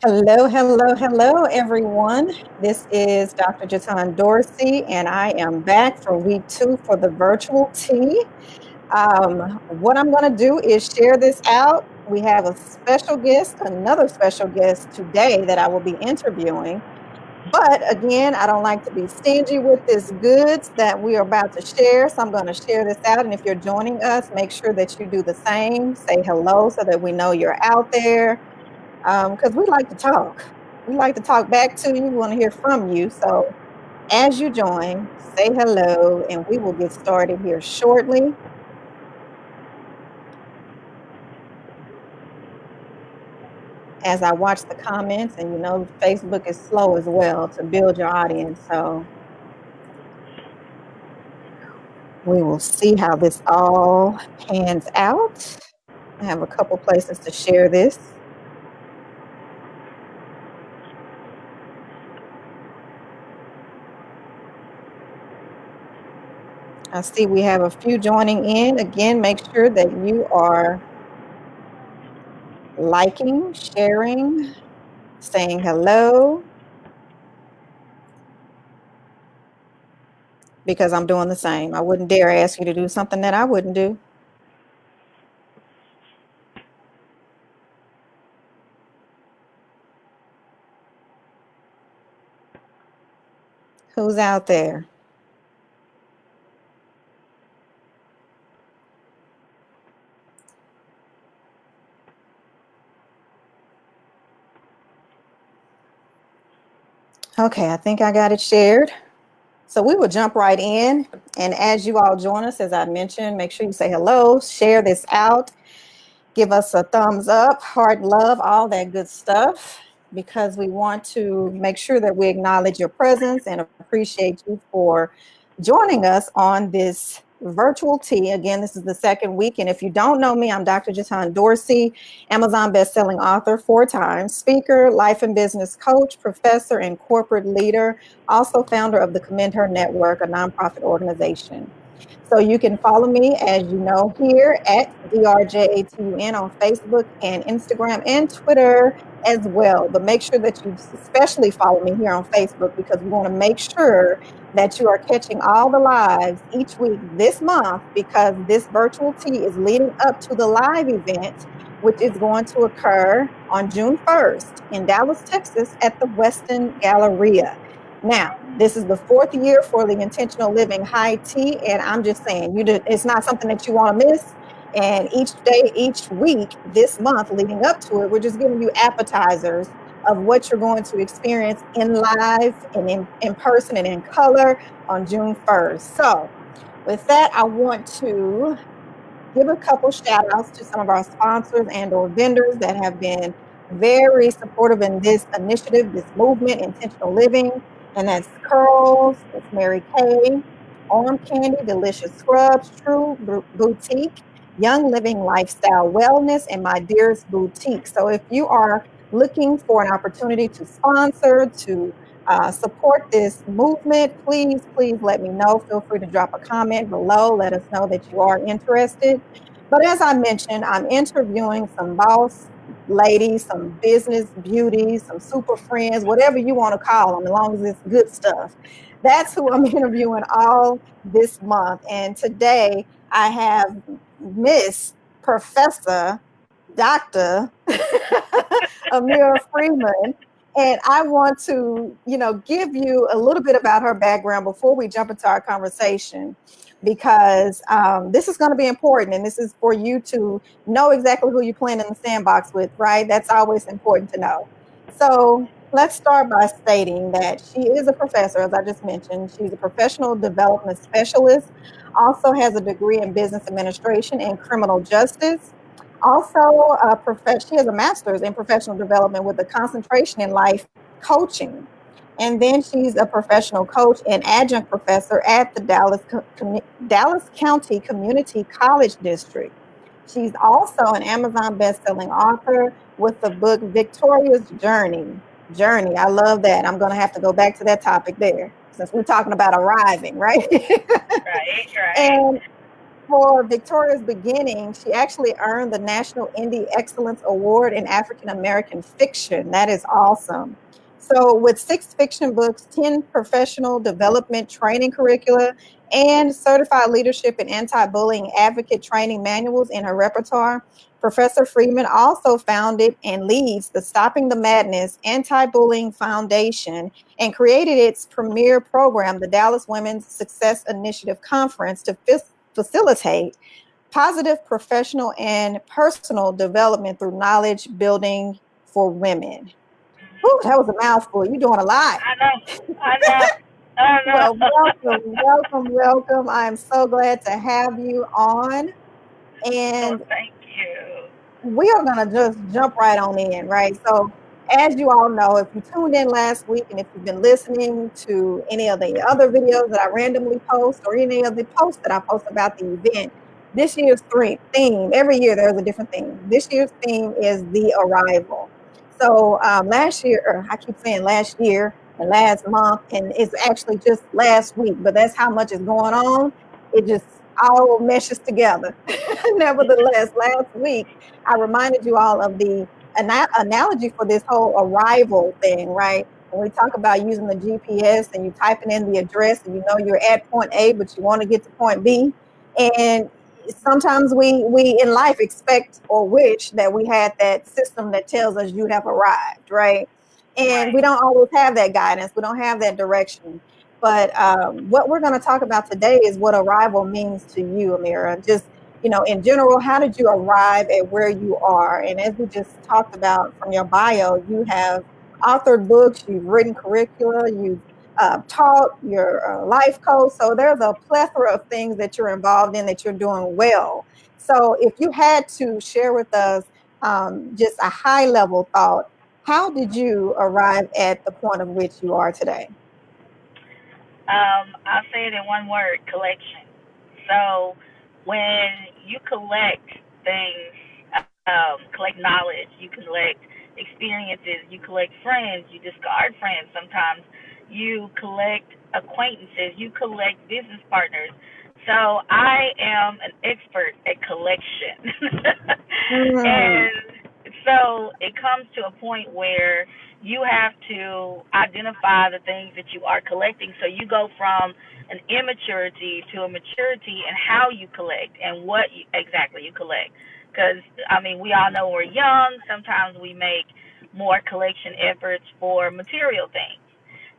Hello, hello, hello, everyone. This is Dr. Jatan Dorsey, and I am back for week 2 for the virtual tea. What I'm going to do is share this out. We have a special guest, another special guest today that I will be interviewing. But again, I don't like to be stingy with this goods that we are about to share. So I'm going to share this out. And if you're joining us, make sure that you do the same. Say hello so that we know you're out there because we like to talk. We like to talk back to you. We want to hear from you. So as you join, say hello, and we will get started here shortly. As I watch the comments, and Facebook is slow as well to build your audience. So we will see how this all pans out. I have a couple places to share this. I see we have a few joining in. Again, make sure that you are liking, sharing, saying hello, because I'm doing the same. I wouldn't dare ask you to do something that I wouldn't do. Who's out there? Okay, I think I got it shared. So we will jump right in. And as you all join us, as I mentioned, make sure you say hello, share this out, give us a thumbs up, heart love, all that good stuff, because we want to make sure that we acknowledge your presence and appreciate you for joining us on this virtual tea. Again, this is the second week. And if you don't know me, I'm Dr. Jatan Dorsey, Amazon bestselling author, 4 times, speaker, life and business coach, professor, and corporate leader, also founder of the Commend Her Network, a nonprofit organization. So you can follow me, as you know, here at DRJATUN on Facebook and Instagram and Twitter as well. But make sure that you especially follow me here on Facebook, because we want to make sure that you are catching all the lives each week this month, because this virtual tea is leading up to the live event, which is going to occur on June 1st in Dallas, Texas at the Westin Galleria. Now, this is the 4th year for the Intentional Living High Tea, and I'm just saying, it's not something that you want to miss. And each day, each week, this month leading up to it, we're just giving you appetizers of what you're going to experience in live and in person and in color on June 1st. So with that, I want to give a couple shout outs to some of our sponsors and or vendors that have been very supportive in this initiative, this movement, intentional living. And that's Curls, it's Mary Kay, Arm Candy, Delicious Scrubs, True Boutique, Young Living Lifestyle Wellness, and My Dearest Boutique. So if you are looking for an opportunity to sponsor, to support this movement, please let me know. Feel free to drop a comment below. Let us know that you are interested. But as I mentioned, I'm interviewing some boss ladies, some business beauties, some super friends, whatever you want to call them, as long as it's good stuff. That's who I'm interviewing all this month. And today I have Miss Professor Dr. Amira Frieman. And I want to, give you a little bit about her background before we jump into our conversation, because this is going to be important. And this is for you to know exactly who you're playing in the sandbox with, right? That's always important to know. So let's start by stating that she is a professor, as I just mentioned. She's a professional development specialist, also has a degree in business administration and criminal justice. Also, she has a master's in professional development with a concentration in life coaching. And then she's a professional coach and adjunct professor at the Dallas County Community College District. She's also an Amazon bestselling author with the book Victoria's Journey. Journey, I love that. I'm going to have to go back to that topic there, since we're talking about arriving, right? Right. And For Victoria's beginning, she actually earned the National Indie Excellence Award in African American fiction. That is awesome. So, with 6 fiction books, 10 professional development training curricula, and certified leadership and anti bullying advocate training manuals in her repertoire, Professor Frieman also founded and leads the Stopping the Madness Anti Bullying Foundation and created its premier program, the Dallas Women's Success Initiative Conference, to facilitate positive professional and personal development through knowledge building for women. Whew, that was a mouthful. You're doing a lot. I know. I know. I Well, know. welcome. I am so glad to have you on. Well, And thank you. we are going to just jump right on in, right? So, as you all know, if you tuned in last week and if you've been listening to any of the other videos that I randomly post or any of the posts that I post about the event, this year's theme, every year there's a different theme. This year's theme is the arrival. So, last year, or I keep saying last year and last month, and it's actually just last week, but that's how much is going on. It just all meshes together. Nevertheless, last week, I reminded you all of the analogy for this whole arrival thing, right? When we talk about using the GPS and you typing in the address and you know you're at point A, but you want to get to point B. And sometimes we in life expect or wish that we had that system that tells us you have arrived, right? And we Right. don't always have that guidance. We don't have that direction. But what we're going to talk about today is what arrival means to you, Amira. Just in general, how did you arrive at where you are? And as we just talked about from your bio, you have authored books, you've written curricula, you've taught, you're a life coach. So there's a plethora of things that you're involved in that you're doing well. So if you had to share with us just a high level thought, how did you arrive at the point of which you are today? I'll say it in one word: collection. So when you collect things, collect knowledge, you collect experiences, you collect friends, you discard friends sometimes, you collect acquaintances, you collect business partners. So I am an expert at collection. Mm, And so it comes to a point where you have to identify the things that you are collecting. So you go from an immaturity to a maturity in how you collect and what exactly you collect. Because, I mean, we all know we're young. Sometimes we make more collection efforts for material things.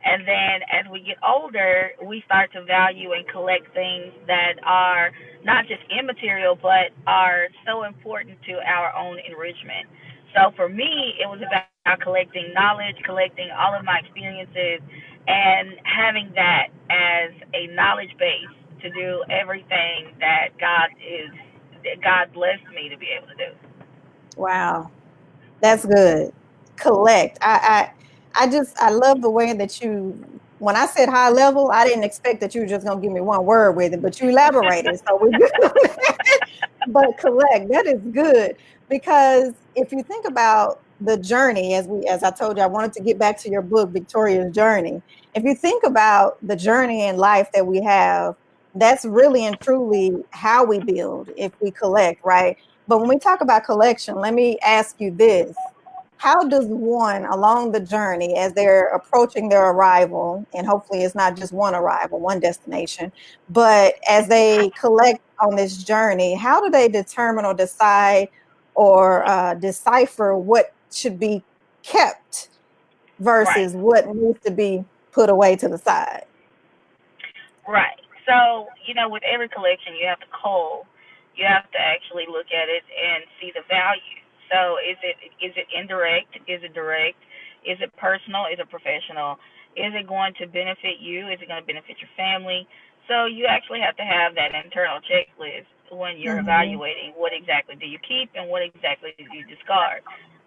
And then as we get older, we start to value and collect things that are not just immaterial, but are so important to our own enrichment. So for me, it was about collecting knowledge, collecting all of my experiences, and having that as a knowledge base to do everything that God blessed me to be able to do. wow. That's good. Collect. I love the way that you when I said high level, I didn't expect that you were just gonna give me one word with it, but you elaborated. So we're good on that. But collect, that is good. Because if you think about the journey, as I told you, I wanted to get back to your book, Victoria's Journey. If you think about the journey in life that we have, that's really and truly how we build if we collect, right? But when we talk about collection, let me ask you this. How does one along the journey as they're approaching their arrival, and hopefully it's not just one arrival, one destination, but as they collect on this journey, how do they determine or decide or decipher what should be kept Right. versus what needs to be put away to the side? Right. So, with every collection, you have to cull. You have to actually look at it and see the value. So, is it indirect? Is it direct? Is it personal? Is it professional? Is it going to benefit you? Is it going to benefit your family? So, you actually have to have that internal checklist when you're Mhm. evaluating what exactly do you keep and what exactly do you discard.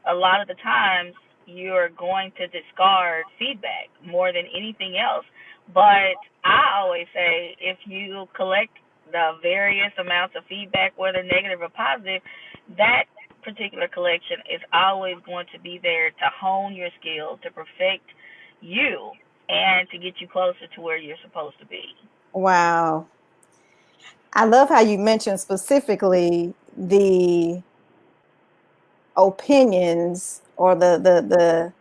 A lot of the times, you're going to discard feedback more than anything else, but I always say if you collect the various amounts of feedback, whether negative or positive, that particular collection is always going to be there to hone your skills, to perfect you, and to get you closer to where you're supposed to be. Wow. I love how you mentioned specifically the opinions or the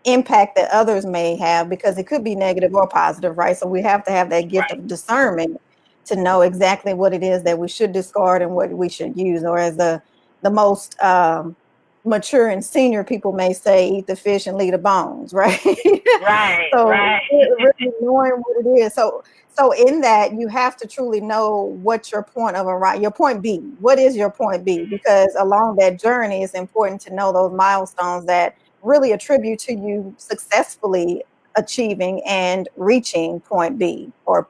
impact that others may have, because it could be negative or positive, right? So we have to have that gift Right. of discernment to know exactly what it is that we should discard and what we should use. Or as the most mature and senior people may say, eat the fish and leave the bones, right? Right. So Right. really knowing what it is. So in that, you have to truly know what your point of arrival, your point B. What is your point B? Because along that journey, it's important to know those milestones that really attribute to you successfully achieving and reaching point B, or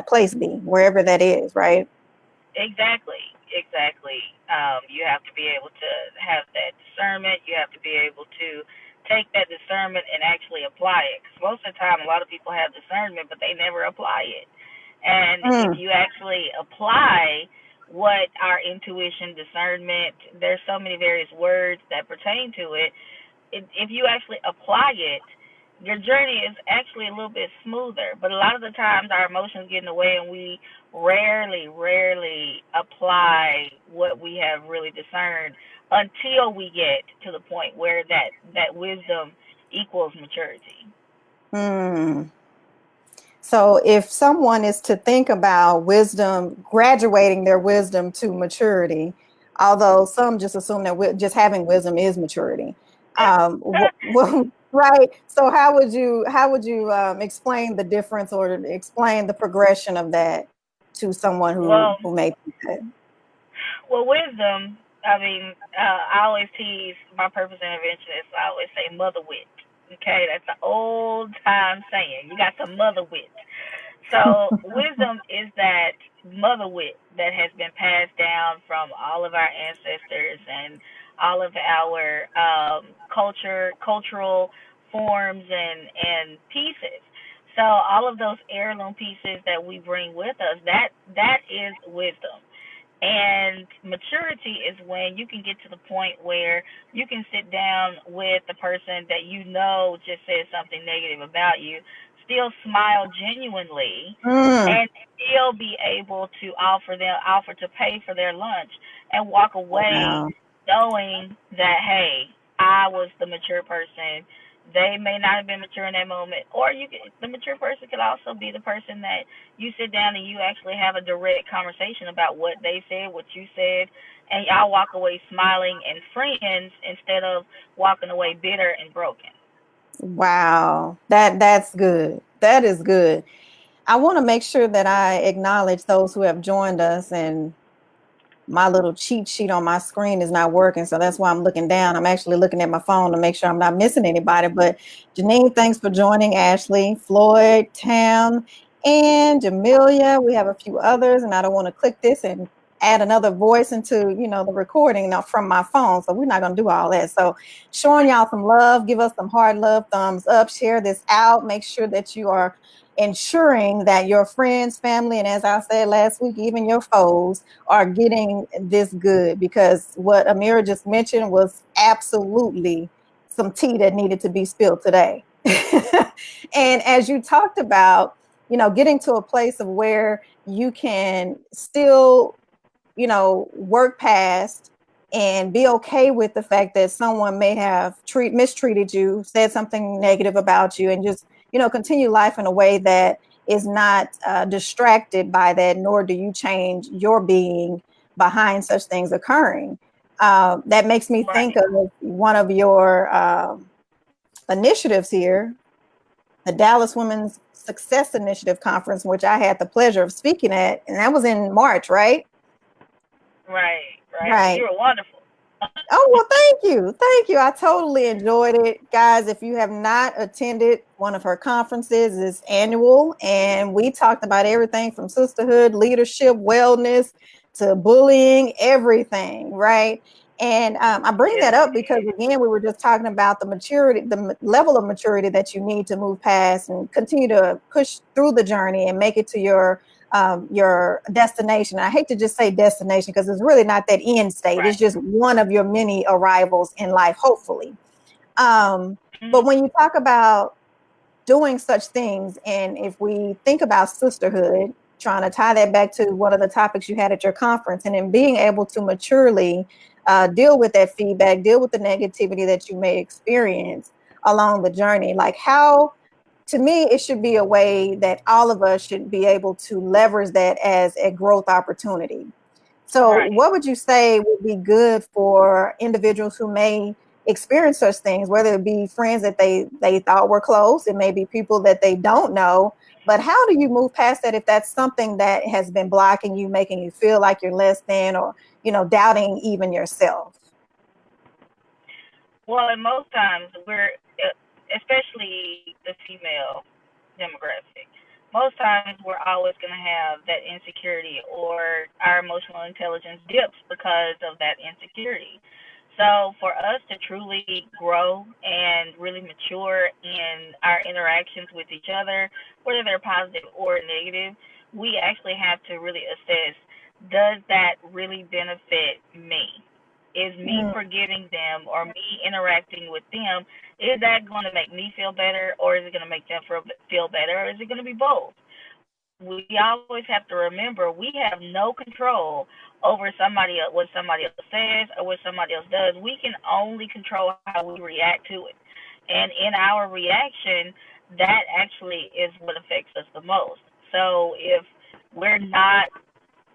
place B, wherever that is, right? Exactly, exactly. You have to be able to have that discernment. You have to be able to take that discernment and actually apply it. Because most of the time, a lot of people have discernment, but they never apply it. And if Mm, you actually apply what our intuition, discernment, there's so many various words that pertain to it, if you actually apply it, your journey is actually a little bit smoother. But a lot of the times our emotions get in the way and we rarely apply what we have really discerned until we get to the point where that wisdom equals maturity. mm. So if someone is to think about wisdom, graduating their wisdom to maturity, although some just assume that just having wisdom is maturity, right? So how would you explain the difference, or explain the progression of that to someone who well, may think that? well, wisdom. I mean, I always tease my purpose interventionist. I always say mother wit. Okay, that's an old time saying. You got some mother wit. So wisdom is that mother wit that has been passed down from all of our ancestors and all of our cultural forms and pieces. So all of those heirloom pieces that we bring with us, that is wisdom. And maturity is when you can get to the point where you can sit down with the person that you know just said something negative about you, still smile genuinely, Mm, and still be able to offer to pay for their lunch and walk away wow. knowing that, hey, I was the mature person. They may not have been mature in that moment, or the mature person could also be the person that you sit down and you actually have a direct conversation about what they said, what you said, and y'all walk away smiling and friends instead of walking away bitter and broken. Wow. That's good. That is good. I want to make sure that I acknowledge those who have joined us, and my little cheat sheet on my screen is not working. So that's why I'm looking down. I'm actually looking at my phone to make sure I'm not missing anybody. But Janine, thanks for joining. Ashley, Floyd, Tam, and Jamelia. We have a few others, and I don't want to click this and add another voice into, the recording now from my phone. So we're not going to do all that. So showing y'all some love, give us some hard love, thumbs up, share this out. Make sure that you are ensuring that your friends, family, and as I said last week, even your foes are getting this good, because what Amira just mentioned was absolutely some tea that needed to be spilled today. And as you talked about, getting to a place of where you can still, work past and be okay with the fact that someone may have mistreated you, said something negative about you, and just, continue life in a way that is not distracted by that, nor do you change your being behind such things occurring. That makes me think Right. of one of your initiatives here, the Dallas Women's Success Initiative Conference, which I had the pleasure of speaking at, and that was in March, right? Right. Right. Right. You were wonderful. Oh, well, thank you. Thank you. I totally enjoyed it. Guys, if you have not attended one of her conferences, it's annual, and we talked about everything from sisterhood, leadership, wellness, to bullying, everything, right? And I bring Yes, that up we because, did. again, we were just talking about the maturity, level of maturity that you need to move past and continue to push through the journey and make it to your destination. I hate to just say destination, because it's really not that end state. It's Right. just one of your many arrivals in life, hopefully. But Mm-hmm. when you talk about doing such things, and if we think about sisterhood, trying to tie that back to one of the topics you had at your conference, and then being able to maturely deal with that feedback, deal with the negativity that you may experience along the journey. Like, how, to me, it should be a way that all of us should be able to leverage that as a growth opportunity. So Right. what would you say would be good for individuals who may experience such things, whether it be friends that they thought were close, it may be people that they don't know, but how do you move past that if that's something that has been blocking you, making you feel like you're less than, or, doubting even yourself? Well, and most times especially the female demographic, most times we're always going to have that insecurity, or our emotional intelligence dips because of that insecurity. So for us to truly grow and really mature in our interactions with each other, whether they're positive or negative, we actually have to really assess, does that really benefit me? Is me Mm, forgiving them or me interacting with them, is that going to make me feel better, or is it going to make them feel better, or is it going to be both? We always have to remember we have no control over what somebody else says or what somebody else does. We can only control how we react to it. And in our reaction, that actually is what affects us the most. So we're not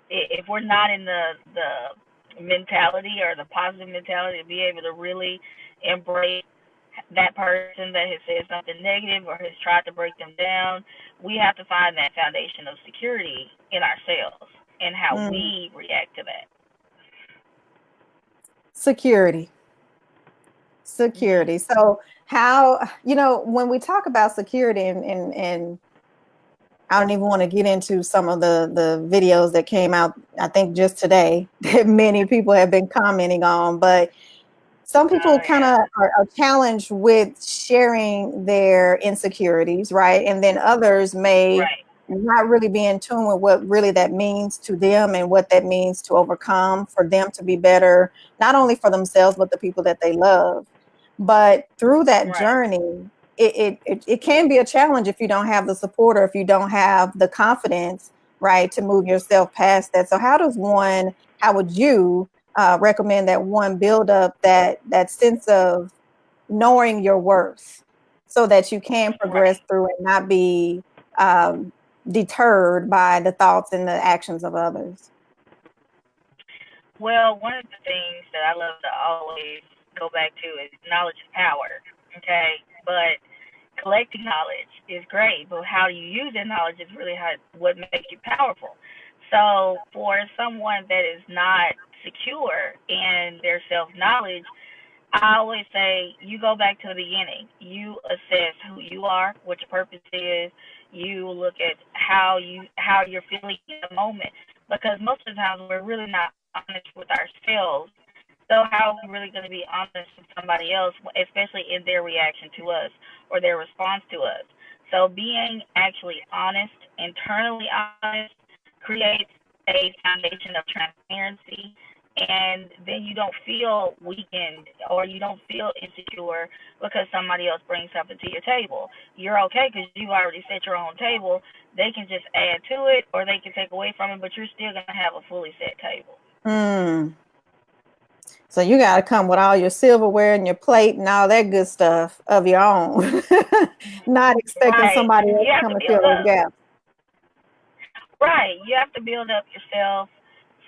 if we're not in the mentality or the positive mentality to be able to really embrace that person that has said something negative or has tried to break them down, we have to find that foundation of security in ourselves and how mm. we react to that. Security. Mhm. Security. So how, when we talk about security, and I don't even want to get into some of the videos that came out, I think just today, that many people have been commenting on, but some Oh people kind of yeah. are challenged with sharing their insecurities, right? And then others may Right. not really be in tune with what really that means to them and what that means to overcome, for them to be better, not only for themselves, but the people that they love. But through that Right. journey, it can be a challenge if you don't have the support, or if you don't have the confidence, right, to move yourself past that. So how would you recommend that one build up that sense of knowing your worth, so that you can progress Right. through and not be um, deterred by the thoughts and the actions of others? Well, one of the things that I love to always go back to is knowledge is power. Okay, but collecting knowledge is great, but how you use that knowledge is really what makes you powerful. So for someone that is not secure in their self knowledge, I always say you go back to the beginning. You assess who you are, what your purpose is. You look at how you're feeling in the moment, because most of the times we're really not honest with ourselves. So how are we really going to be honest with somebody else, especially in their reaction to us or their response to us? So being actually honest, internally honest, creates a foundation of transparency, and then you don't feel weakened or you don't feel insecure because somebody else brings something to your table. You're okay because you've already set your own table. They can just add to it or they can take away from it, but you're still going to have a fully set table. Mm. So you got to come with all your silverware and your plate and all that good stuff of your own, not expecting Right. somebody else You to have come to and fill build those up. gaps. Right. You have to build up yourself.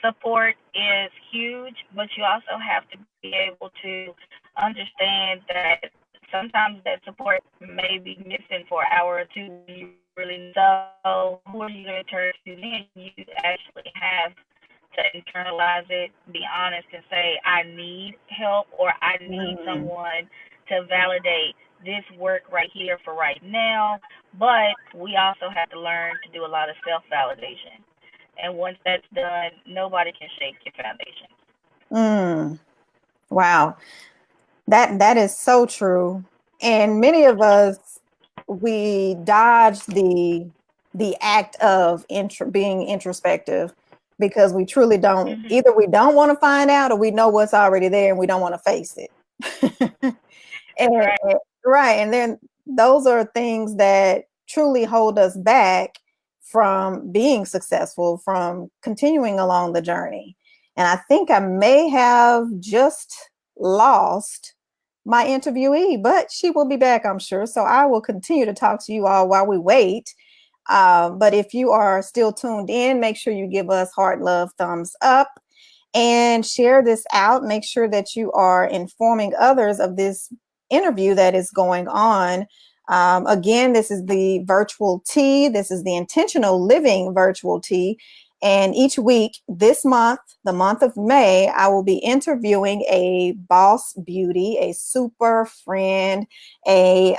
Support is huge, but you also have to be able to understand that sometimes that support may be missing for an hour or two when you really need. So who are you going to turn to then? You actually have to internalize it, be honest, and say, I need help or I need Mm. someone to validate this work right here for right now. But we also have to learn to do a lot of self validation. And once that's done, nobody can shake your foundation. Mm. Wow. That is so true. And many of us, we dodge the act of being introspective, because we truly don't, Mhm. either we don't want to find out, or we know what's already there and we don't want to face it. That's and, right. and- right. And then those are things that truly hold us back from being successful, from continuing along the journey. And I think I may have just lost my interviewee, but she will be back, I'm sure. So I will continue to talk to you all while we wait. But if you are still tuned in, make sure you give us heart, love, thumbs up, and share this out. Make sure that you are informing others of this interview that is going on. Again, this is the virtual tea. This is the intentional living virtual tea. And each week this month, the month of May, I will be interviewing a boss beauty, a super friend, I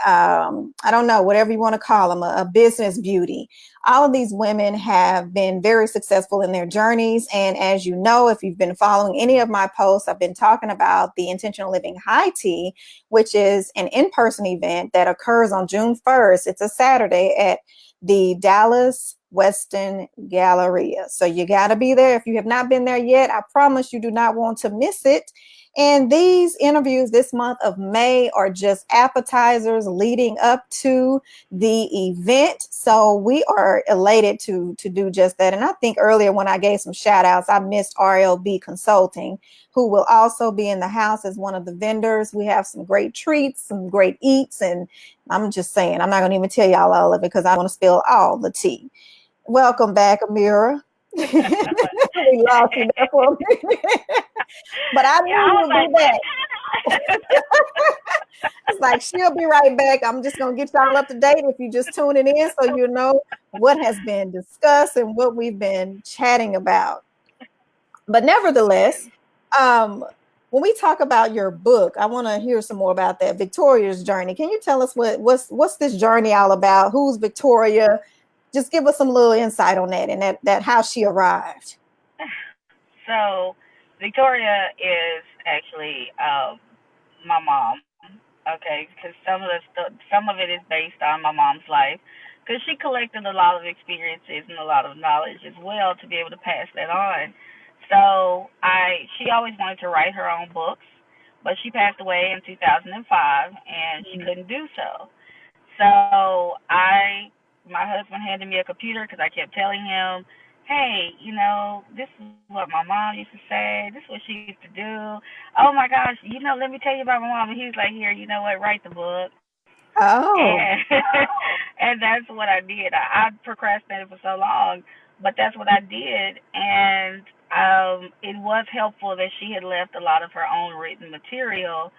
don't know, whatever you want to call them, a business beauty. All of these women have been very successful in their journeys. And as you know, if you've been following any of my posts, I've been talking about the Intentional Living High Tea, which is an in-person event that occurs on June 1st. It's a Saturday at the Dallas Weston Galleria. So you got to be there. If you have not been there yet, I promise you do not want to miss it. And these interviews this month of May are just appetizers leading up to the event. So we are elated to do just that. And I think earlier when I gave some shout outs, I missed RLB Consulting, who will also be in the house as one of the vendors. We have some great treats, some great eats. And I'm just saying, I'm not going to even tell y'all all of it because I want to spill all the tea. Welcome back, Amira. We lost you there for a minute. But I knew Yeah, I was you would like, be back. It's like she'll be right back. I'm just gonna get y'all up to date if you just tuning in, so you know what has been discussed and what we've been chatting about. But nevertheless, when we talk about your book, I want to hear some more about that, Victoria's journey. Can you tell us what's this journey all about? Who's Victoria? Just give us some little insight on that and that how she arrived. So Victoria is actually my mom. Okay, because some of it is based on my mom's life, because she collected a lot of experiences and a lot of knowledge as well to be able to pass that on. So she always wanted to write her own books, but she passed away in 2005, and she couldn't do so. So my husband handed me a computer because I kept telling him, hey, this is what my mom used to say. This is what she used to do. Oh my gosh, let me tell you about my mom. And he was like, here, you know what? Write the book. Oh. And and that's what I did. I procrastinated for so long, but that's what I did. And it was helpful that she had left a lot of her own written material,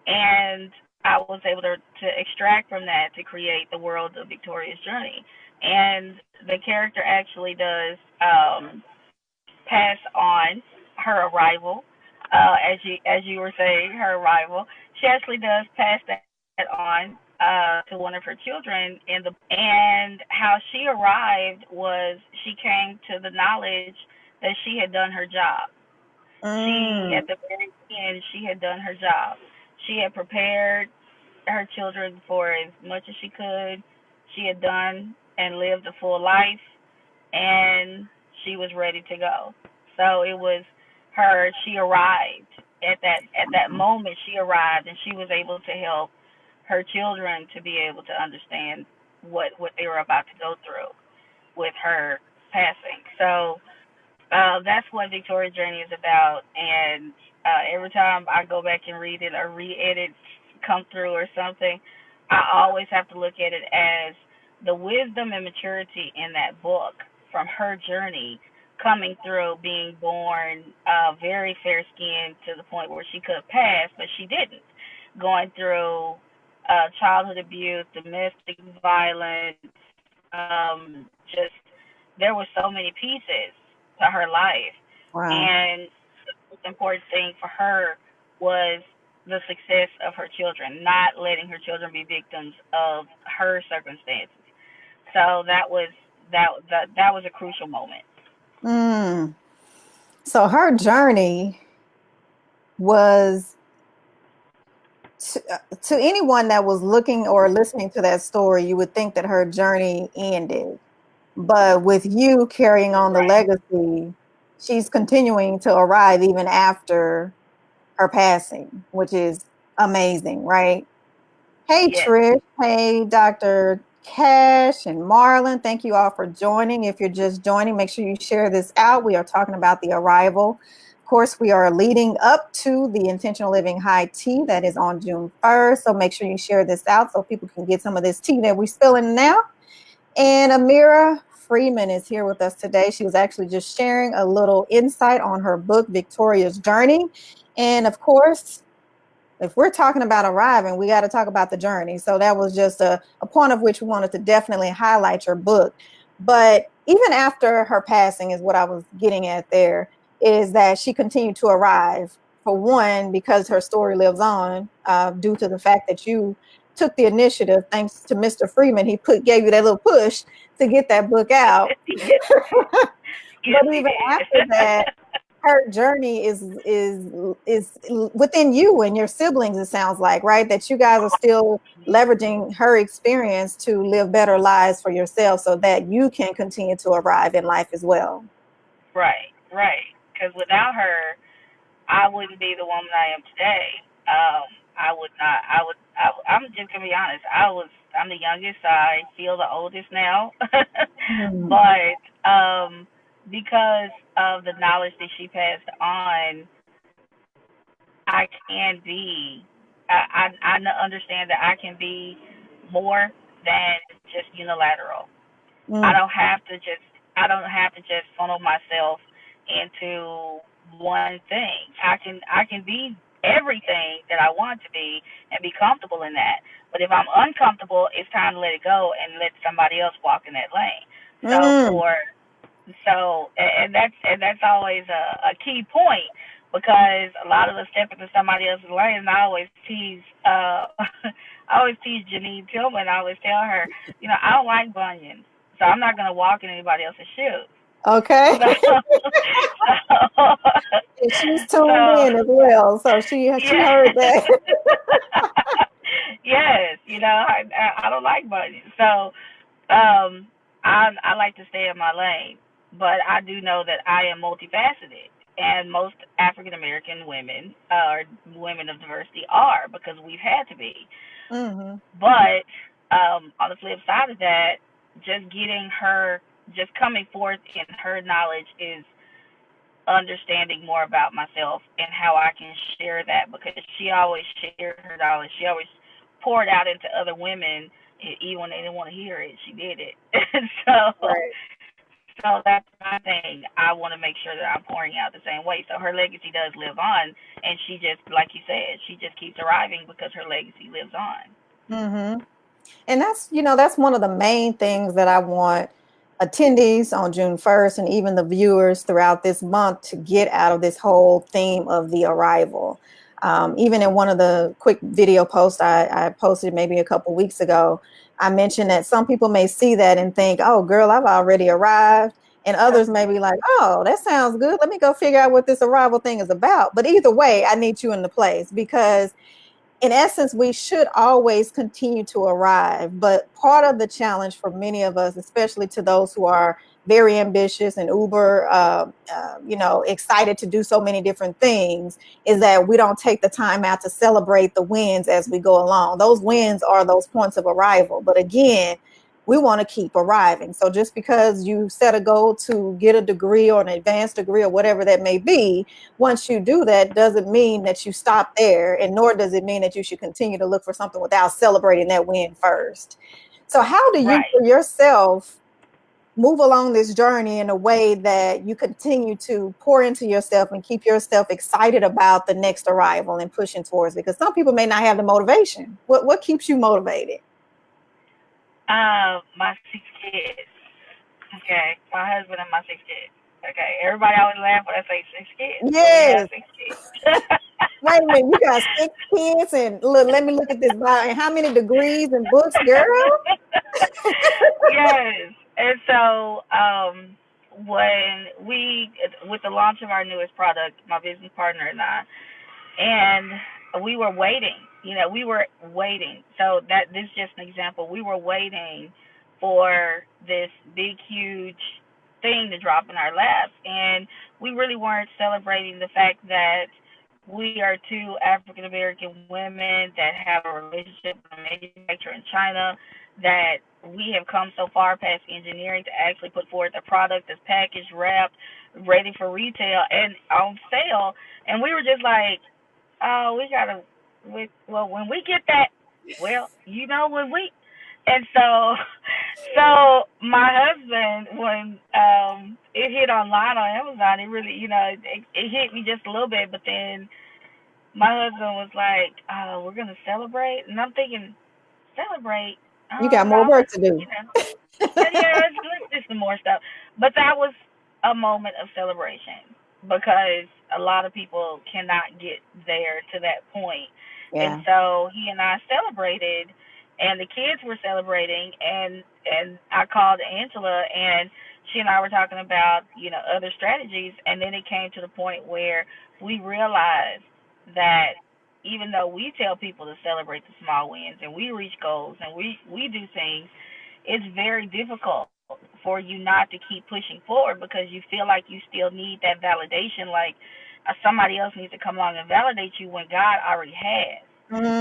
and I was able to extract from that to create the world of Victoria's journey. And the character actually does pass on her arrival, as you were saying, her arrival. She actually does pass that on to one of her children in the and how she arrived was she came to the knowledge that she had done her job. She, Mm. at the very end, she had done her job. She had prepared her children for as much as she could. She had done and lived a full life, and she was ready to go. So it was her. She arrived at that moment. She arrived, and she was able to help her children to be able to understand what they were about to go through with her passing. So that's what Victoria's Journey is about. And every time I go back and read it or re-edit come through or something, I always have to look at it as the wisdom and maturity in that book from her journey coming through being born very fair skinned to the point where she could have passed, but she didn't. Going through childhood abuse, domestic violence, just there were so many pieces to her life, Wow. and the most important thing for her was the success of her children, not letting her children be victims of her circumstances. So that was a crucial moment. Mm. So her journey was to anyone that was looking or listening to that story, you would think that her journey ended. But with you carrying on the Right. legacy, she's continuing to arrive even after her passing, which is amazing, right? Hey, Yes. Trish. Hey, Dr. Cash and Marlon, thank you all for joining. If you're just joining, make sure you share this out. We are talking about the arrival. Of course, we are leading up to the Intentional Living High Tea that is on June 1st. So make sure you share this out so people can get some of this tea that we're spilling now. And Amira Frieman is here with us today. She was actually just sharing a little insight on her book, Victoria's Journey. And of course, if we're talking about arriving, we got to talk about the journey. So that was just a point of which we wanted to definitely highlight your book. But even after her passing, is what I was getting at there, is that she continued to arrive. For one, because her story lives on, due to the fact that you took the initiative, thanks to Mr. Frieman. He gave you that little push to get that book out. Yes, yes, But he even after did. that, her journey is within you and your siblings, it sounds like, right? That you guys are still leveraging her experience to live better lives for yourself so that you can continue to arrive in life as well. Right, right. Because without her, I wouldn't be the woman I am today. I would not. I'm just gonna be honest. I'm the youngest. I feel the oldest now, Mm. but because of the knowledge that she passed on, I can be. Understand that I can be more than just unilateral. I Mm. don't have to just funnel myself into one thing. I can be everything that I want to be and be comfortable in that. But if I'm uncomfortable, it's time to let it go and let somebody else walk in that lane. So Mm. for and that's always a key point because a lot of us step into somebody else's lane. And I always tease I always tease Janine Tillman. I always tell her, I don't like bunions, so I'm not gonna walk in anybody else's shoes. Okay. So so And she's tuned so in as well, so she yeah. heard that. Yes, I don't like bunions. So Um, I like to stay in my lane, but I do know that I am multifaceted, and most African American women or women of diversity are because we've had to be. Hmm. But on the flip side of that, just coming forth in her knowledge is understanding more about myself and how I can share that because she always shared her knowledge. She always poured out into other women, even when they didn't want to hear it. She did it. so, Right. so that's my thing. I want to make sure that I'm pouring out the same way. So her legacy does live on, and she just, like you said, she just keeps arriving because her legacy lives on. Hmm. And that's one of the main things that I want attendees on June 1st and even the viewers throughout this month to get out of this whole theme of the arrival. Even in one of the quick video posts I posted maybe a couple weeks ago, I mentioned that some people may see that and think, oh, girl, I've already arrived. And others may be like, oh, that sounds good. Let me go figure out what this arrival thing is about. But either way, I need you in the place because in essence, we should always continue to arrive. But part of the challenge for many of us, especially to those who are very ambitious and uber, excited to do so many different things, is that we don't take the time out to celebrate the wins as we go along. Those wins are those points of arrival. But again, we want to keep arriving. So just because you set a goal to get a degree or an advanced degree or whatever that may be, once you do that, doesn't mean that you stop there, and nor does it mean that you should continue to look for something without celebrating that win first. So how do you Right. for yourself move along this journey in a way that you continue to pour into yourself and keep yourself excited about the next arrival and pushing towards it? Because some people may not have the motivation. What keeps you motivated? My 6 kids. Okay, my husband and my 6 kids. Okay, everybody always laugh when I say 6 kids, but we have Yes. 6 kids. Wait a minute, you got 6 kids and look, let me look at this bio. And how many degrees and books, girl? Yes. And so, when with the launch of our newest product, my business partner and I, and we were waiting, we were waiting. So this is just an example. We were waiting for this big, huge thing to drop in our laps. And we really weren't celebrating the fact that we are two African American women that have a relationship with a manufacturer in China that we have come so far past engineering to actually put forth a product that's packaged, wrapped, ready for retail and on sale. And we were just like, oh, we gotta. Well, when we get that, well, when we. And so, so my husband, when it hit online on Amazon, it really, it hit me just a little bit. But then my husband was like, "Oh, we're gonna celebrate," and I'm thinking, "Celebrate? You got more No, work let's, to do. let's do some more stuff." But that was a moment of celebration because a lot of people cannot get there to that point, and Yeah. so he and I celebrated, and the kids were celebrating, and I called Angela, and she and I were talking about other strategies, and then it came to the point where we realized that even though we tell people to celebrate the small wins and we reach goals and we do things, it's very difficult for you not to keep pushing forward because you feel like you still need that validation, like somebody else needs to come along and validate you when God already has.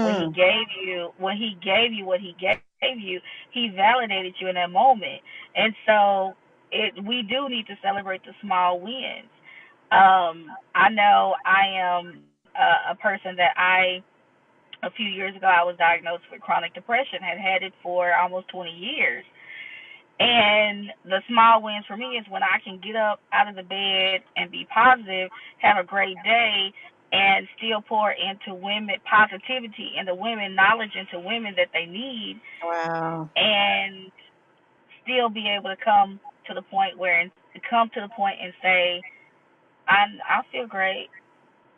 When he Mm, gave you what he gave you, he validated you in that moment. And so we do need to celebrate the small wins. I know I am a person that a few years ago I was diagnosed with chronic depression, had it for almost 20 years. And the small wins for me is when I can get up out of the bed and be positive, have a great day, and still pour into women positivity and the women knowledge into women that they need, wow. and still be able to come to the point and say, I feel great.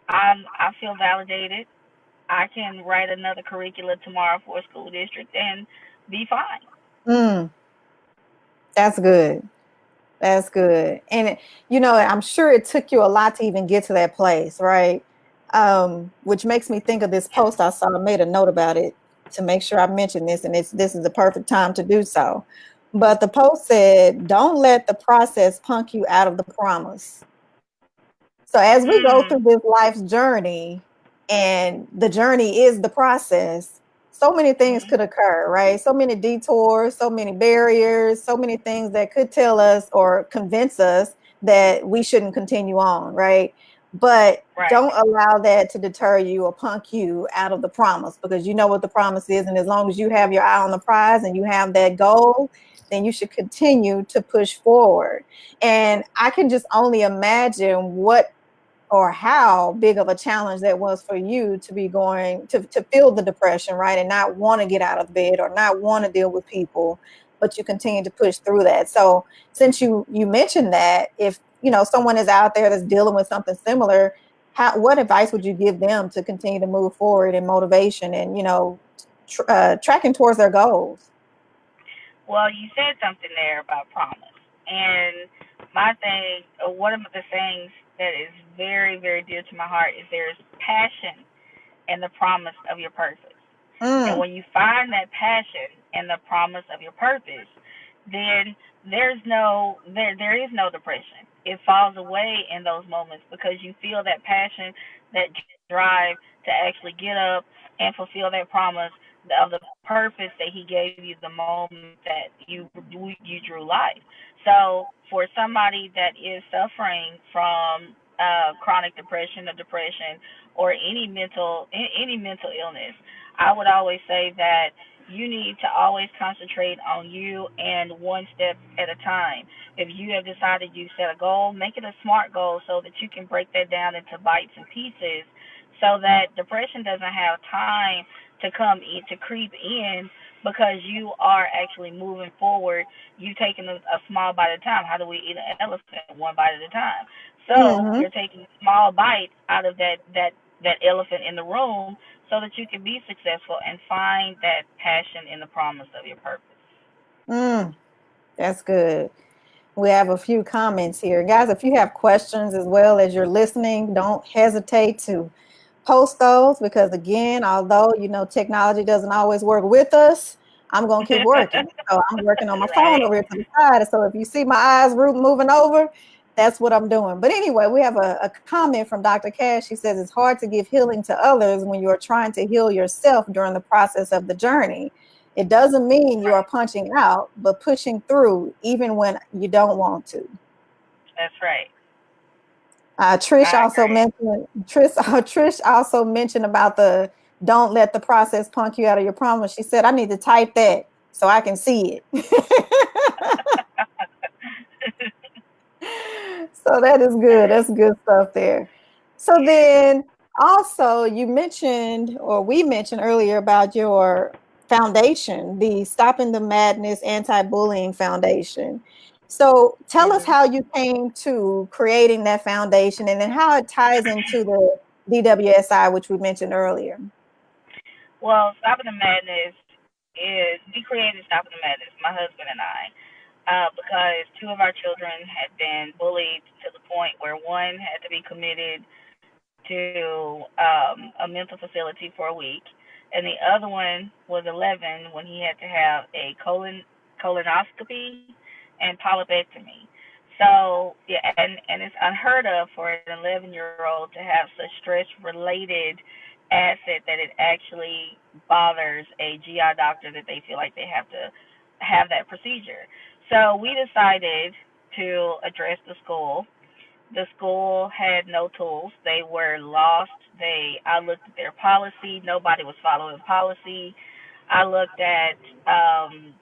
I feel validated. I can write another curricula tomorrow for a school district and be fine. Mm, that's good. That's good. And I'm sure it took you a lot to even get to that place, right? Which makes me think of this post I saw. I made a note about it to make sure I mention this, and this is the perfect time to do so. But the post said, "Don't let the process punk you out of the promise." So as we go Mm, through this life's journey, and the journey is the process, so many things mhm. could occur, right? So many detours, so many barriers, so many things that could tell us or convince us that we shouldn't continue on, right? But Right. don't allow that to deter you or punk you out of the promise, because you know what the promise is. And as long as you have your eye on the prize and you have that goal, then you should continue to push forward. And I can just only imagine what or how big of a challenge that was for you to be going to feel the depression, right? And not want to get out of bed or not want to deal with people, but you continue to push through that. So since you mentioned that, if someone is out there that's dealing with something similar, what advice would you give them to continue to move forward in motivation and tracking towards their goals? Well, you said something there about promise. And my thing, one of the things that is very, very dear to my heart is there's passion in the promise of your purpose. And Mm, when you find that passion and the promise of your purpose, then there is no depression. It falls away in those moments because you feel that passion, that drive to actually get up and fulfill that promise of the purpose that he gave you the moment that you drew life. So for somebody that is suffering from chronic depression or depression or any mental illness, I would always say that you need to always concentrate on you and one step at a time. If you have decided you set a goal, make it a smart goal so that you can break that down into bites and pieces so that depression doesn't have time to come in, to creep in, because you are actually moving forward. You taking a small bite at a time. How do we eat an elephant? One bite at a time. So mm-hmm, you're taking small bites out of that elephant in the room so that you can be successful and find that passion in the promise of your purpose. mm, that's good. We have a few comments here. Guys, if you have questions as well as you're listening, don't hesitate to post those, because again, although technology doesn't always work with us, I'm going to keep working. So I'm working on my phone Right. over here to the side. So if you see my eyes moving over, that's what I'm doing. But anyway, we have a comment from Dr. Cash. She says it's hard to give healing to others when you're trying to heal yourself during the process of the journey. It doesn't mean you are punching out, but pushing through even when you don't want to. That's right. Trish I also agree. mentioned Trish also mentioned about the don't let the process punk you out of your promise. She said, I need to type that so I can see it. So that is good. That's good stuff there. So then also you mentioned, or we mentioned earlier about your foundation, the Stopping the Madness Anti-Bullying Foundation. So tell us Mhm. how you came to creating that foundation and then how it ties into the DWSI, which we mentioned earlier. Well, Stopping the Madness is we created Stopping the Madness, my husband and I, because two of our children had been bullied to the point where one had to be committed to a mental facility for a week, and the other one was 11 when he had to have a colonoscopy and polypectomy. So yeah, and it's unheard of for an 11-year-old to have such stress-related asset that it actually bothers a GI doctor that they feel like they have to have that procedure. So we decided to address the school had no tools. They were lost. I looked at their policy. Nobody was following policy. I looked at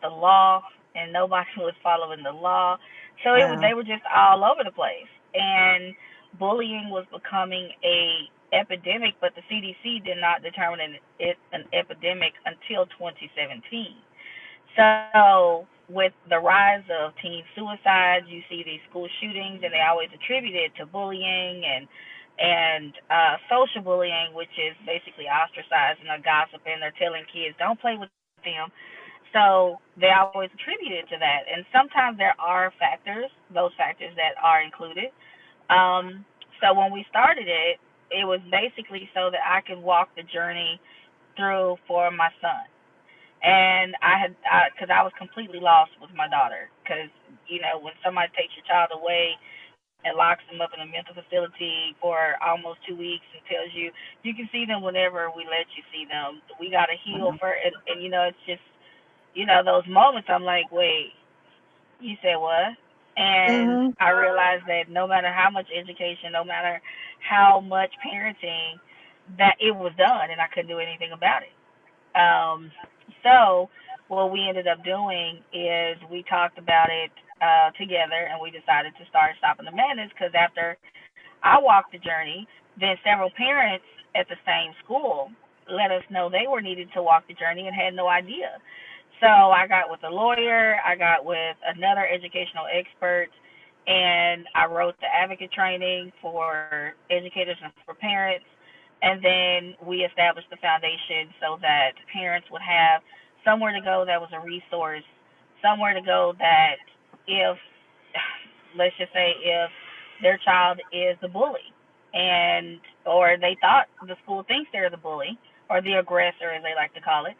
the law, and nobody was following the law. So they Wow. were just all over the place. And bullying was becoming a epidemic, but the CDC did not determine it an epidemic until 2017. So with the rise of teen suicides, you see these school shootings, and they always attribute it to bullying and social bullying, which is basically ostracizing or gossiping or telling kids don't play with them. So they always attribute it to that, and sometimes there are those factors that are included. So when we started it, it was basically so that I could walk the journey through for my son. And because I was completely lost with my daughter, because when somebody takes your child away and locks them up in a mental facility for almost 2 weeks and tells you can see them whenever we let you see them. We got to heal Wow. for and it's just those moments. I'm like, wait, you said what? And Mm-hmm. I realized that no matter how much education, no matter how much parenting, that it was done, and I couldn't do anything about it. Um, so what we ended up doing is we talked about it together, and we decided to start Stopping the Madness because after I walked the journey, then several parents at the same school let us know they were needed to walk the journey and had no idea. So I got with a lawyer, I got with another educational expert, and I wrote the advocate training for educators and for parents. And then we established the foundation so that parents would have somewhere to go that was a resource, somewhere to go that if, let's just say, if their child is the bully and or they thought the school thinks they're the bully or the aggressor as they like to call it,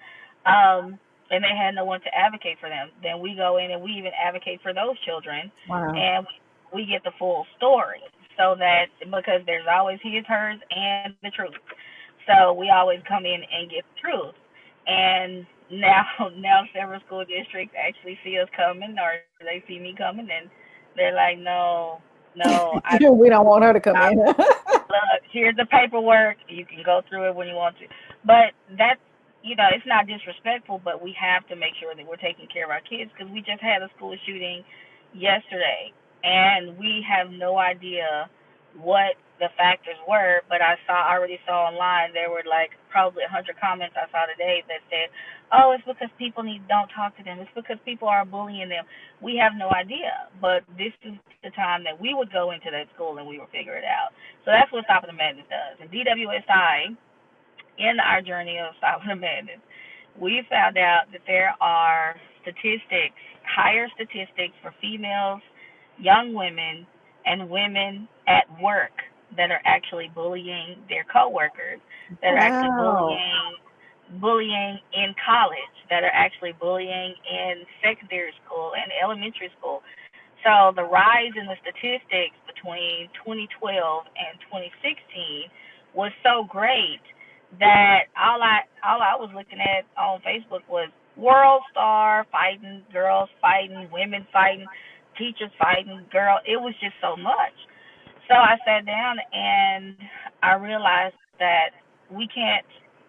and they had no one to advocate for them, then we go in and we even advocate for those children, Wow. and we get the full story, so that because there's always his, hers, and the truth. So we always come in and get the truth. And now now several school districts actually see us coming, or they see me coming, and they're like, no, I We don't want her to come I in. look, here's the paperwork. You can go through it when you want to. But that's, it's not disrespectful, but we have to make sure that we're taking care of our kids because we just had a school shooting yesterday, and we have no idea what the factors were. But I already saw online there were like probably 100 comments I saw today that said, "Oh, it's because people don't talk to them. It's because people are bullying them." We have no idea, but this is the time that we would go into that school and we would figure it out. So that's what Stopping the Madness does. And DWSI, in our journey of Stopping the Madness, we found out that there are higher statistics for females, young women, and women at work that are actually bullying their coworkers, that are actually Wow. bullying in college, that are actually bullying in secondary school and elementary school. So the rise in the statistics between 2012 and 2016 was so great that all I was looking at on Facebook was world star fighting, girls fighting, women fighting, teachers fighting, girl. It was just so much. So I sat down and I realized that we can't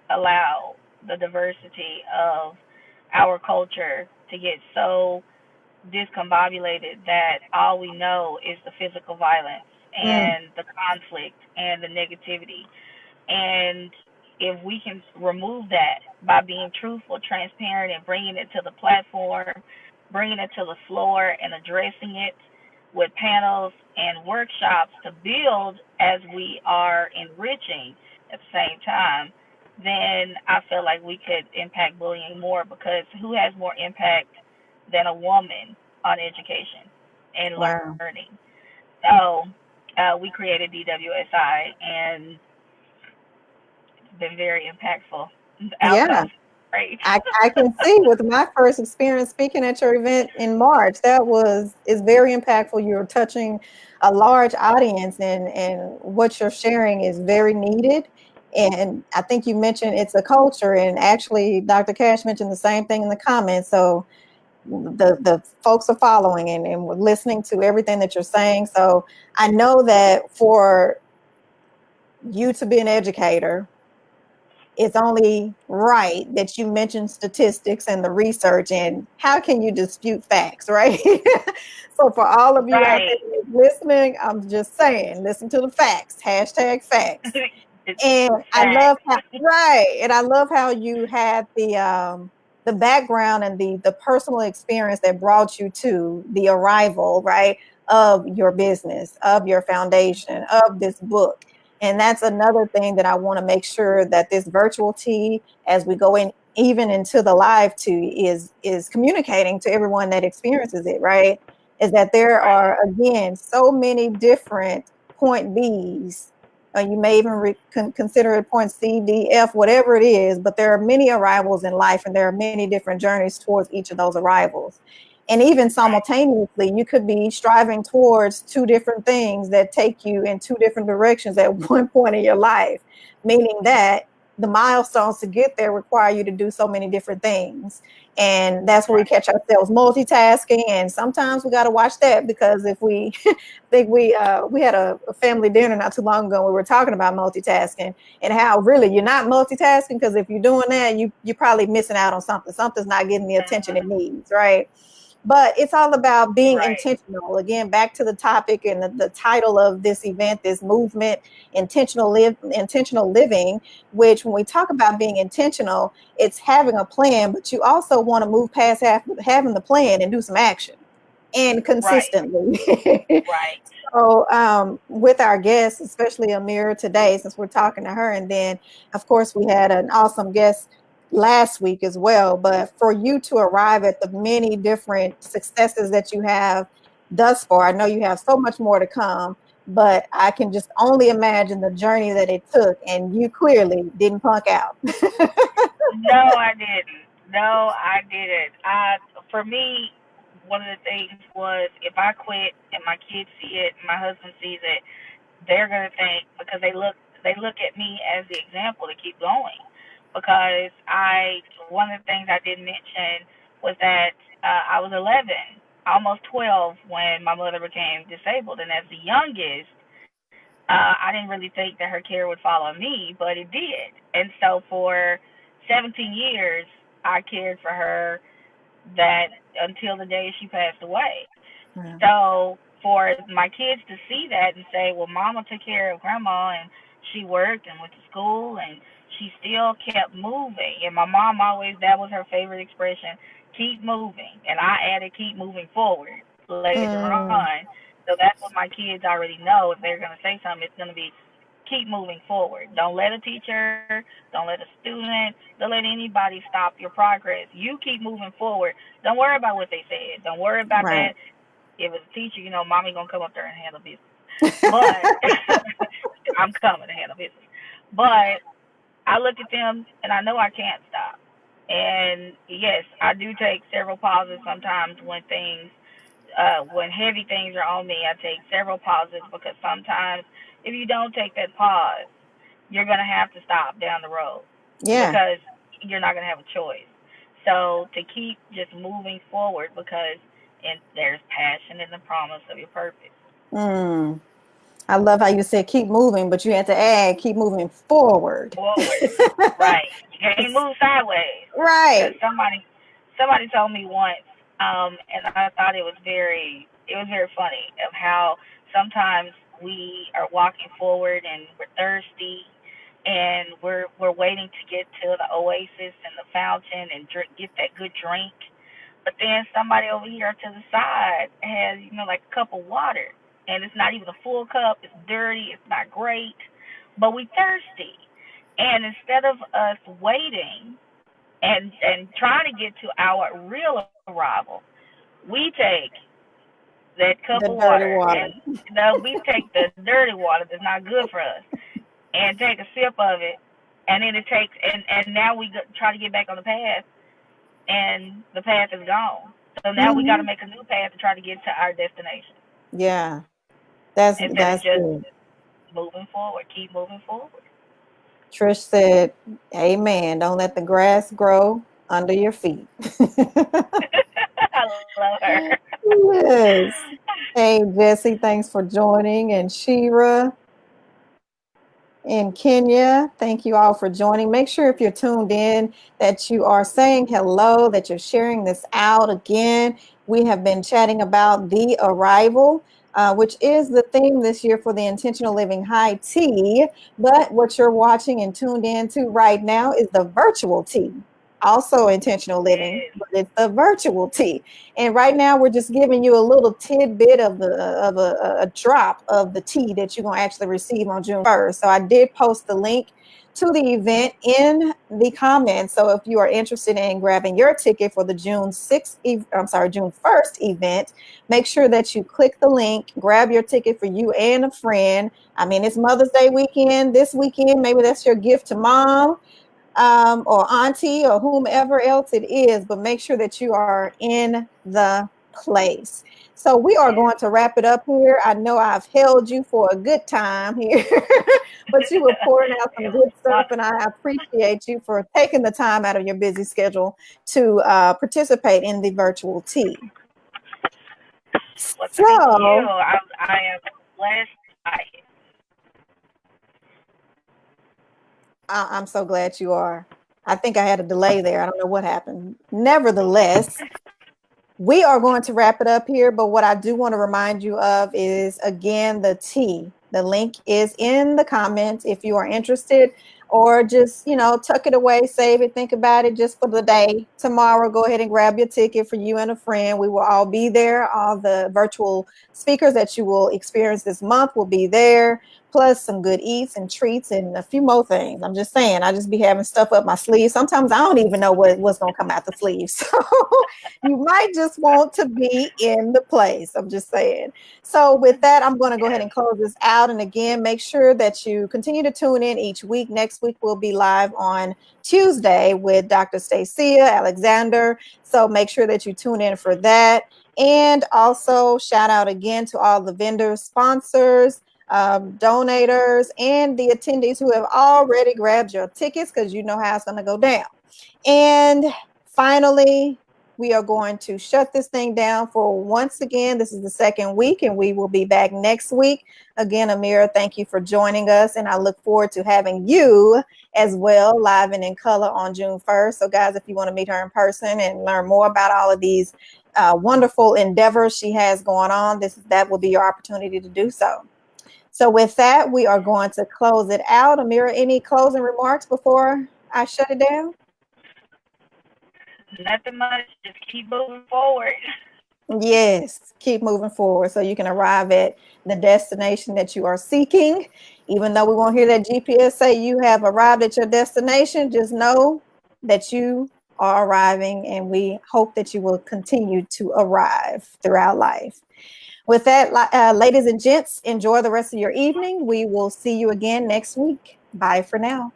allow the diversity of our culture to get so discombobulated that all we know is the physical violence Mm, and the conflict and the negativity. And if we can remove that by being truthful, transparent, and bringing it to the platform, bringing it to the floor, and addressing it with panels and workshops to build as we are enriching at the same time, then I feel like we could impact bullying more, because who has more impact than a woman on education and wow. learning? So we created DWSI, and been very impactful. The Yeah. outcomes, great. I can see with my first experience speaking at your event in March, that was is very impactful. You're touching a large audience, and what you're sharing is very needed. And I think you mentioned it's a culture, and actually Dr. Cash mentioned the same thing in the comments. So the folks are following, and we're listening to everything that you're saying. So I know that for you to be an educator, it's only right that you mention statistics and the research, and how can you dispute facts, right? So for all of you out Right. there listening, I'm just saying, listen to the facts, hashtag facts. It's And I love facts. how, right, and I love how you had the background and the personal experience that brought you to the arrival, right, of your business, of your foundation, of this book. And that's another thing that I want to make sure that this virtual tea, as we go in even into the live tea, is communicating to everyone that experiences it, right? Is that there Right. are again so many different point B's. You may even consider it point C, D, F, whatever it is, but there are many arrivals in life, and there are many different journeys towards each of those arrivals. And even Right. simultaneously, you could be striving towards two different things that take you in two different directions at one point in your life, meaning that the milestones to get there require you to do so many different things. And that's where we Right. catch ourselves multitasking. And sometimes we got to watch that, because if we think we had a family dinner not too long ago, and we were talking about multitasking and how really you're not multitasking, because if you're doing that, you're probably missing out on something. Something's not getting the attention it Mm-hmm. needs, right? But it's all about being Right. intentional. Again, back to the topic and the title of this event, this movement, intentional living. Which, when we talk about being intentional, it's having a plan, but you also want to move past having the plan and do some action, and Right. consistently. Right. So, with our guest, especially Amira today, since we're talking to her, and then, of course, we had an awesome guest last week as well. But for you to arrive at the many different successes that you have thus far, I know you have so much more to come, but I can just only imagine the journey that it took, and you clearly didn't punk out. No, I didn't. No, I didn't. For me, one of the things was, if I quit and my kids see it, my husband sees it, they're gonna think, because they look at me as the example to keep going. Because one of the things I didn't mention was that I was 11, almost 12 when my mother became disabled, and as the youngest, I didn't really think that her care would fall on me, but it did. And so for 17 years, I cared for her, that until the day she passed away. Yeah. So for my kids to see that and say, well, mama took care of grandma, and she worked and went to school, and she still kept moving. And my mom always, that was her favorite expression, keep moving. And I added, keep moving forward later Mm, on. So that's what my kids already know. If they're going to say something, it's going to be, keep moving forward. Don't let a teacher, don't let a student, don't let anybody stop your progress. You keep moving forward. Don't worry about what they said. Don't worry about that. right. If it's a teacher, mommy gonna come up there and handle business. But I'm coming to handle business. But I look at them and I know I can't stop. And yes, I do take several pauses sometimes when heavy things are on me. I take several pauses, because sometimes if you don't take that pause, you're gonna have to stop down the road, Yeah. because you're not gonna have a choice. So to keep just moving forward because and there's passion in the promise of your purpose. Mm. I love how you said keep moving, but you had to add keep moving forward. Forward. Right. You can't move sideways. Because Right. somebody told me once, and I thought it was very funny of how sometimes we are walking forward and we're thirsty and we're waiting to get to the oasis and the fountain and get that good drink. But then somebody over here to the side has, like a cup of water and it's not even a full cup, it's dirty, it's not great, but we thirsty. And instead of us waiting and trying to get to our real arrival, we take that cup The of dirty water water. and no, we take the dirty water that's not good for us and take a sip of it, and then it takes and now we try to get back on the path, and the path is gone. So now we got to Hmm. make a new path to try to get to our destination Yeah, that's instead of that's just good. moving forward. Keep moving forward. Trish said, "Amen. Don't let the grass grow under your feet." I love her. Yes. Hey, Jesse, thanks for joining. And Shira in Kenya, thank you all for joining. Make sure if you're tuned in that you are saying hello, that you're sharing this out again. We have been chatting about the arrival, which is the theme this year for the Intentional Living High Tea. But what you're watching and tuned in to right now is the virtual tea. Also intentional living, Yes. but it's the virtual tea. And right now, we're just giving you a little tidbit of a drop of the tea that you're gonna actually receive on June 1st. So I did post the link to the event in the comments. So if you are interested in grabbing your ticket for the June 1st event, make sure that you click the link, grab your ticket for you and a friend. I mean, it's Mother's Day weekend this weekend. Maybe that's your gift to mom, or auntie or whomever else it is, but make sure that you are in the place. So we are Yes. going to wrap it up here. I know I've held you for a good time here, but you were pouring out some It good was stuff, and wonderful. I appreciate you for taking the time out of your busy schedule to participate in the virtual tea. Well, thank you. So I am blessed by it. I'm so glad you are. I think I had a delay there. I don't know what happened. Nevertheless, we are going to wrap it up here, but what I do want to remind you of is again the tea. The link is in the comments if you are interested, or just, tuck it away, save it, think about it just for the day. Tomorrow, go ahead and grab your ticket for you and a friend. We will all be there. All the virtual speakers that you will experience this month will be there, plus some good eats and treats and a few more things. I'm just saying, I just be having stuff up my sleeve. Sometimes I don't even know what's going to come out the sleeve. So you might just want to be in the place. I'm just saying. So, with that, I'm going to go ahead Yes. and close this out. And again, make sure that you continue to tune in each week. Next week, we'll be live on Tuesday with Dr. Stacia Alexander. So, make sure that you tune in for that. And also, shout out again to all the vendors, sponsors, donators, and the attendees who have already grabbed your tickets, because you know how it's going to go down. And finally, we are going to shut this thing down for once again. This is the second week, and we will be back next week. Again, Amira, thank you for joining us, and I look forward to having you as well, live and in color on June 1st. So, guys, if you want to meet her in person and learn more about all of these wonderful endeavors she has going on, that will be your opportunity to do so. So, with that, we are going to close it out. Amira, any closing remarks before I shut it down? Nothing much. Just keep moving forward. Yes, keep moving forward so you can arrive at the destination that you are seeking. Even though we won't hear that GPS say you have arrived at your destination, just know that you are arriving, and we hope that you will continue to arrive throughout life. With that, ladies and gents, enjoy the rest of your evening. We will see you again next week. Bye for now.